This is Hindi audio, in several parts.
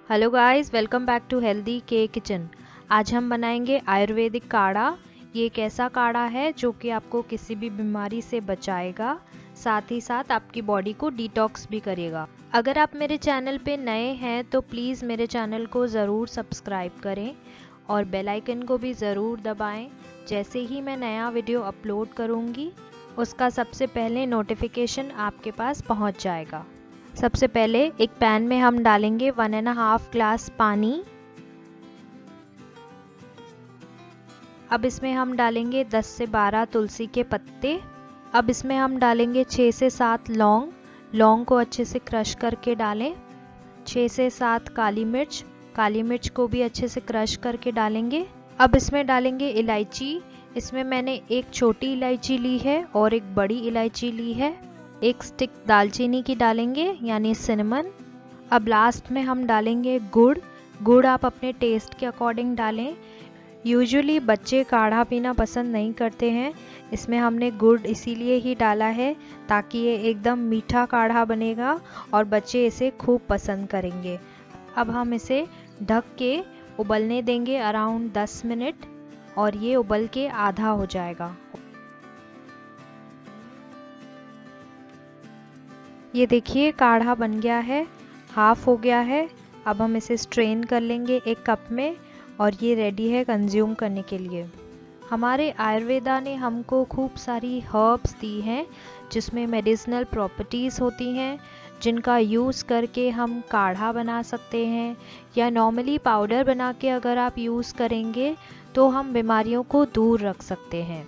Hello guys, welcome back to healthy के किचन। आज हम बनाएंगे आयुर्वेदिक काढ़ा। ये एक ऐसा काढ़ा है जो कि आपको किसी भी बीमारी से बचाएगा, साथ ही साथ आपकी बॉडी को डिटॉक्स भी करेगा। अगर आप मेरे चैनल पे नए हैं तो प्लीज़ मेरे चैनल को ज़रूर सब्सक्राइब करें और बेल आइकन को भी ज़रूर दबाएं। जैसे ही मैं नया वीडियो अपलोड करूँगी उसका सबसे पहले नोटिफिकेशन आपके पास पहुँच जाएगा। सबसे पहले एक पैन में हम डालेंगे 1.5 ग्लास पानी। अब इसमें हम डालेंगे 10 से 12 तुलसी के पत्ते। अब इसमें हम डालेंगे 6 से 7 लौंग। लौंग को अच्छे से क्रश करके डालें। 6 से 7 काली मिर्च को भी अच्छे से क्रश करके डालेंगे। अब इसमें डालेंगे इलायची। इसमें मैंने एक छोटी इलायची ली है और एक बड़ी इलायची ली है। एक स्टिक दालचीनी की डालेंगे यानी सिनेमन। अब लास्ट में हम डालेंगे गुड़ आप अपने टेस्ट के अकॉर्डिंग डालें। यूजुअली बच्चे काढ़ा पीना पसंद नहीं करते हैं, इसमें हमने गुड़ इसीलिए ही डाला है ताकि ये एकदम मीठा काढ़ा बनेगा और बच्चे इसे खूब पसंद करेंगे। अब हम इसे ढक के उबलने देंगे अराउंड 10 मिनट और ये उबल के आधा हो जाएगा। ये देखिए काढ़ा बन गया है, हाफ हो गया है। अब हम इसे स्ट्रेन कर लेंगे एक कप में और ये रेडी है कंज्यूम करने के लिए। हमारे आयुर्वेदा ने हमको खूब सारी हर्ब्स दी हैं जिसमें मेडिसिनल प्रॉपर्टीज़ होती हैं, जिनका यूज़ करके हम काढ़ा बना सकते हैं या नॉर्मली पाउडर बना के अगर आप यूज़ करेंगे तो हम बीमारियों को दूर रख सकते हैं।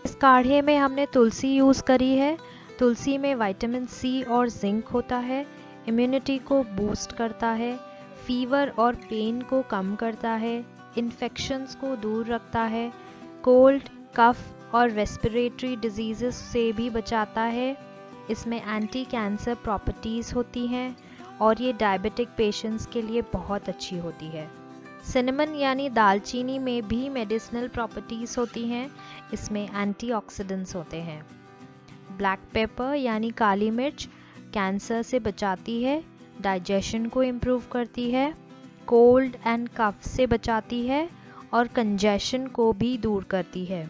इस काढ़े में हमने तुलसी यूज़ करी है। तुलसी में विटामिन सी और जिंक होता है, इम्यूनिटी को बूस्ट करता है, फीवर और पेन को कम करता है, इन्फेक्शंस को दूर रखता है, कोल्ड, कफ और रेस्पिरेटरी डिजीज़ेस से भी बचाता है। इसमें एंटी कैंसर प्रॉपर्टीज़ होती हैं और ये डायबिटिक पेशेंट्स के लिए बहुत अच्छी होती है। सिनेमन यानी दालचीनी में भी मेडिसिनल प्रॉपर्टीज़ होती हैं, इसमें एंटीऑक्सीडेंट्स होते हैं। ब्लैक पेपर यानी काली मिर्च कैंसर से बचाती है, डाइजेशन को इम्प्रूव करती है, कोल्ड एंड कफ से बचाती है और कंजेशन को भी दूर करती है।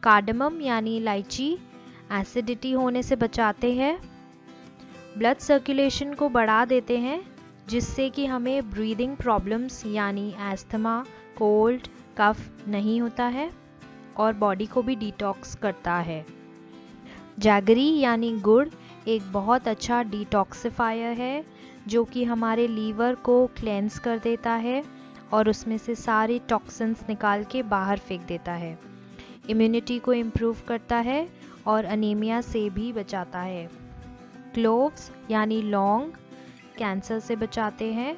कार्डमम यानी इलायची एसिडिटी होने से बचाते हैं, ब्लड सर्कुलेशन को बढ़ा देते हैं जिससे कि हमें ब्रीदिंग प्रॉब्लम्स यानी एस्थमा, कोल्ड, कफ नहीं होता है और बॉडी को भी डिटॉक्स करता है। जैगरी यानी गुड़ एक बहुत अच्छा डिटॉक्सिफायर है जो कि हमारे लीवर को क्लेंस कर देता है और उसमें से सारे टॉक्सिन्स निकाल के बाहर फेंक देता है। इम्यूनिटी को इम्प्रूव करता है और अनीमिया से भी बचाता है। क्लोव्स यानी लौंग कैंसर से बचाते हैं,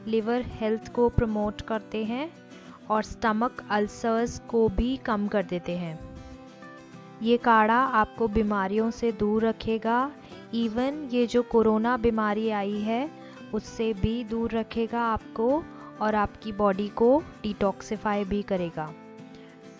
लिवर हेल्थ को प्रमोट करते हैं और स्टमक अल्सर्स को भी कम कर देते हैं। ये काढ़ा आपको बीमारियों से दूर रखेगा, इवन ये जो कोरोना बीमारी आई है उससे भी दूर रखेगा आपको और आपकी बॉडी को डिटॉक्सिफाई भी करेगा।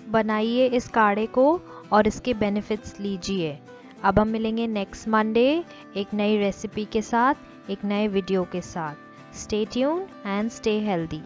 बनाइए इस काढ़े को और इसके बेनिफिट्स लीजिए। अब हम मिलेंगे नेक्स्ट मंडे एक नई रेसिपी के साथ, एक नए वीडियो के साथ। Stay tuned and stay healthy.